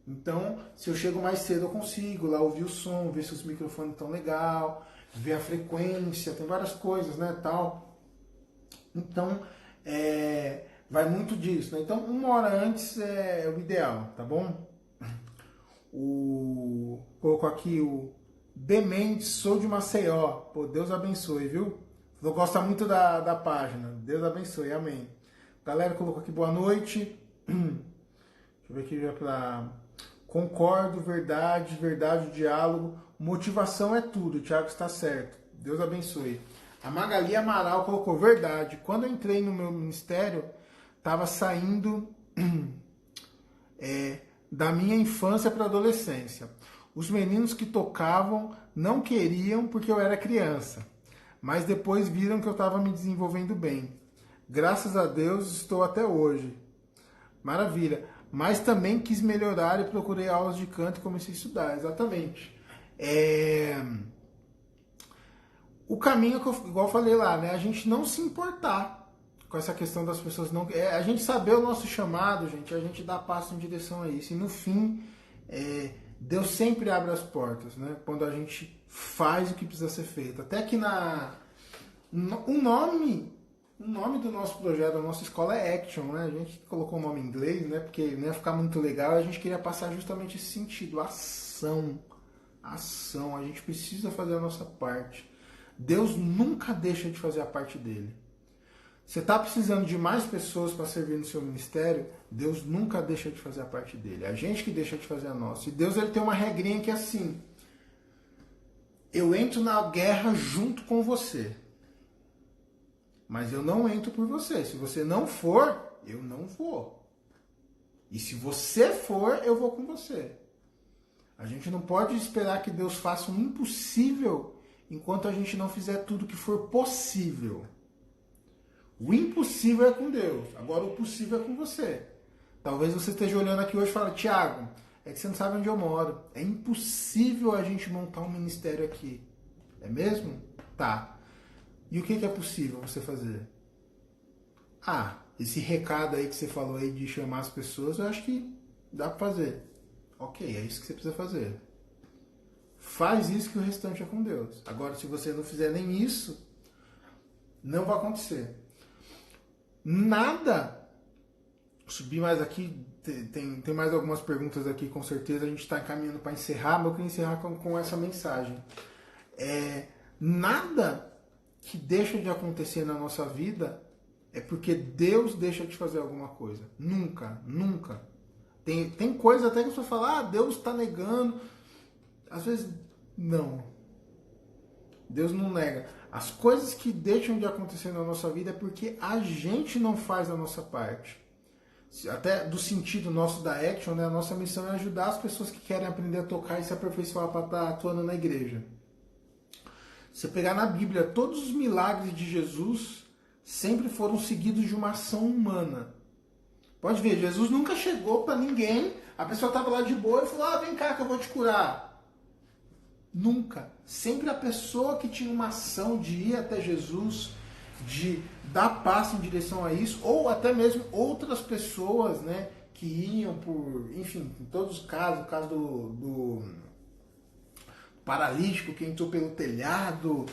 Então, se eu chego mais cedo, eu consigo lá ouvir o som, ver se os microfones estão legal, ver a frequência, tem várias coisas, né, tal. Então, vai muito disso, né? Então, 1 hora antes é o ideal, tá bom? Colocou aqui o B. Mendes, sou de Maceió. Pô, Deus abençoe, viu? Eu gosto muito da página. Deus abençoe, amém. Galera colocou aqui boa noite. Deixa eu ver aqui já pra... Concordo, verdade, o diálogo. Motivação é tudo, o Thiago está certo. Deus abençoe. A Magali Amaral colocou verdade. Quando eu entrei no meu ministério, estava saindo da minha infância para a adolescência. Os meninos que tocavam não queriam porque eu era criança, mas depois viram que eu estava me desenvolvendo bem. Graças a Deus estou até hoje. Maravilha. Mas também quis melhorar e procurei aulas de canto e comecei a estudar. Exatamente. O caminho, igual eu falei lá, né? A gente não se importar com essa questão das pessoas não... a gente saber o nosso chamado, gente, a gente dá passo em direção a isso. E no fim, Deus sempre abre as portas, né? Quando a gente faz o que precisa ser feito. Até que o nome do nosso projeto, da nossa escola é Action, né? A gente colocou o nome em inglês, né? Porque não ia ficar muito legal, a gente queria passar justamente esse sentido, ação. A gente precisa fazer a nossa parte. Deus nunca deixa de fazer a parte dele. Você está precisando de mais pessoas para servir no seu ministério, Deus nunca deixa de fazer a parte dele. É a gente que deixa de fazer a nossa. E Deus, ele tem uma regrinha que é assim: eu entro na guerra junto com você, mas eu não entro por você. Se você não for, eu não vou. E se você for, eu vou com você. A gente não pode esperar que Deus faça o impossível enquanto a gente não fizer tudo que for possível. O impossível é com Deus. Agora o possível é com você. Talvez você esteja olhando aqui hoje e fale: Thiago, é que você não sabe onde eu moro. É impossível a gente montar um ministério aqui. É mesmo? Tá. E o que é possível você fazer? Esse recado aí que você falou aí de chamar as pessoas, eu acho que dá pra fazer. Ok, é isso que você precisa fazer. Faz isso que o restante é com Deus. Agora, se você não fizer nem isso, não vai acontecer. Nada. Subir mais aqui, tem mais algumas perguntas aqui, com certeza a gente está encaminhando para encerrar, mas eu queria encerrar com essa mensagem. Nada que deixa de acontecer na nossa vida é porque Deus deixa de fazer alguma coisa. Nunca, nunca. Tem coisa até que você fala, Deus está negando. Às vezes, não. Deus não nega. As coisas que deixam de acontecer na nossa vida é porque a gente não faz a nossa parte. Até do sentido nosso da Action, né? A nossa missão é ajudar as pessoas que querem aprender a tocar e se aperfeiçoar para estar atuando na igreja. Se pegar na Bíblia, todos os milagres de Jesus sempre foram seguidos de uma ação humana. Pode ver, Jesus nunca chegou para ninguém, a pessoa estava lá de boa e falou, vem cá que eu vou te curar. Nunca. Sempre a pessoa que tinha uma ação de ir até Jesus, de dar passo em direção a isso, ou até mesmo outras pessoas, né, que iam por, enfim, em todos os casos, o caso do paralítico que entrou pelo telhado,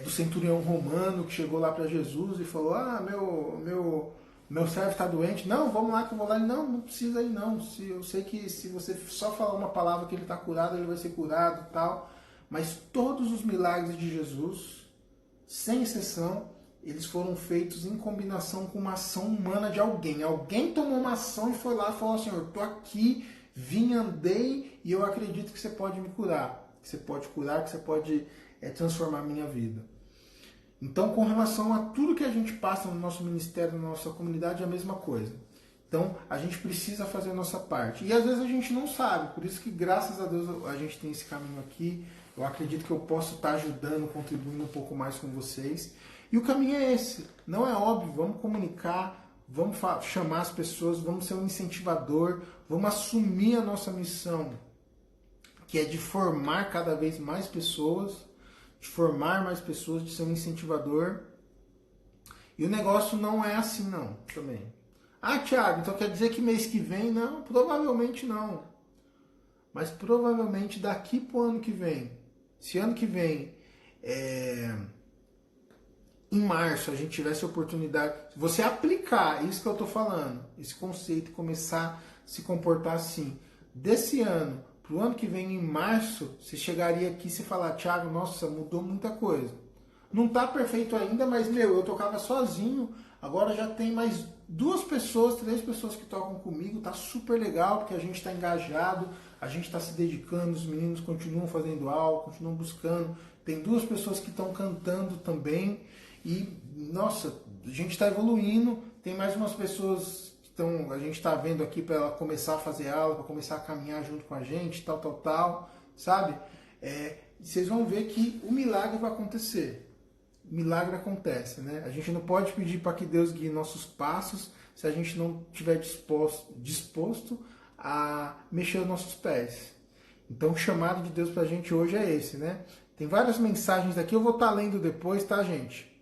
do centurião romano que chegou lá para Jesus e falou, meu servo está doente, não, vamos lá que eu vou lá, não precisa ir não, eu sei que se você só falar uma palavra que ele está curado, ele vai ser curado e tal, mas todos os milagres de Jesus, sem exceção, eles foram feitos em combinação com uma ação humana de alguém. Alguém tomou uma ação e foi lá e falou, Senhor, estou aqui, vim, andei e eu acredito que você pode me curar. Que você pode curar, que você pode transformar a minha vida. Então, com relação a tudo que a gente passa no nosso ministério, na nossa comunidade, é a mesma coisa. Então, a gente precisa fazer a nossa parte. E às vezes a gente não sabe, por isso que graças a Deus a gente tem esse caminho aqui. Eu acredito que eu posso estar ajudando, contribuindo um pouco mais com vocês. E o caminho é esse, não é óbvio, vamos comunicar, vamos chamar as pessoas, vamos ser um incentivador, vamos assumir a nossa missão, que é de formar cada vez mais pessoas, de formar mais pessoas, de ser um incentivador. E o negócio não é assim não, também. Thiago, então quer dizer que mês que vem? Não, provavelmente não. Mas provavelmente daqui para o ano que vem, se ano que vem em março a gente tivesse a oportunidade, se você aplicar isso que eu estou falando, esse conceito, e começar a se comportar assim, desse ano para o ano que vem, em março, você chegaria aqui e você falar, Thiago, nossa, mudou muita coisa. Não está perfeito ainda, mas, eu tocava sozinho, agora já tem mais 2 pessoas, 3 pessoas que tocam comigo, tá super legal, porque a gente está engajado, a gente está se dedicando, os meninos continuam fazendo aula, continuam buscando, tem 2 pessoas que estão cantando também, e, nossa, a gente está evoluindo, tem mais umas pessoas que a gente está vendo aqui para ela começar a fazer aula, para começar a caminhar junto com a gente, tal, sabe? Vocês vão ver que o milagre vai acontecer. O milagre acontece, né? A gente não pode pedir para que Deus guie nossos passos se a gente não estiver disposto a mexer os nossos pés. Então o chamado de Deus para a gente hoje é esse, né? Tem várias mensagens aqui, eu vou estar lendo depois, tá, gente?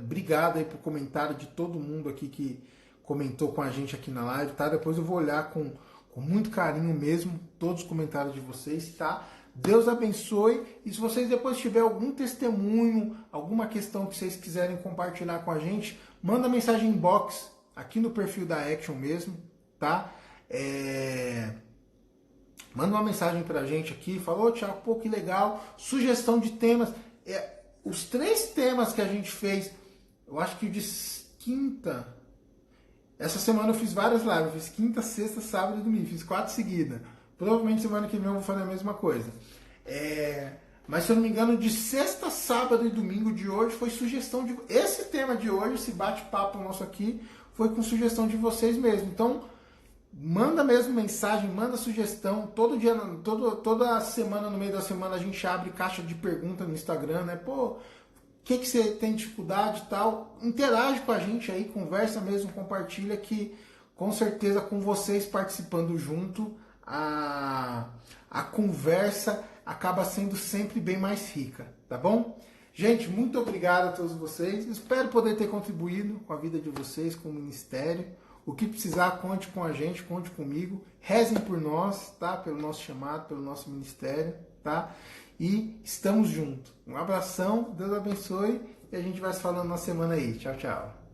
Obrigado aí por comentário de todo mundo aqui que comentou com a gente aqui na live, tá? Depois eu vou olhar com muito carinho mesmo todos os comentários de vocês, tá? Deus abençoe, e se vocês depois tiverem algum testemunho, alguma questão que vocês quiserem compartilhar com a gente, manda mensagem inbox aqui no perfil da Action mesmo, tá? Manda uma mensagem pra gente aqui, falou, Thiago, pô, que legal, sugestão de temas, os 3 temas que a gente fez, eu acho que de quinta, essa semana eu fiz várias lives, eu fiz quinta, sexta, sábado e domingo, fiz 4 seguidas. Provavelmente semana que vem eu vou fazer a mesma coisa. Mas se eu não me engano, de sexta, sábado e domingo de hoje foi sugestão de... Esse tema de hoje, esse bate-papo nosso aqui, foi com sugestão de vocês mesmo. Então, manda mesmo mensagem, manda sugestão. Todo dia, toda semana, no meio da semana, a gente abre caixa de pergunta no Instagram, né? Pô, o que você tem dificuldade e tal? Interage com a gente aí, conversa mesmo, compartilha, que com certeza com vocês participando junto, a conversa acaba sendo sempre bem mais rica, tá bom? Gente, muito obrigado a todos vocês. Espero poder ter contribuído com a vida de vocês, com o ministério. O que precisar, conte com a gente, conte comigo. Rezem por nós, tá? Pelo nosso chamado, pelo nosso ministério, tá? E estamos juntos. Um abração, Deus abençoe e a gente vai se falando na semana aí. Tchau, tchau.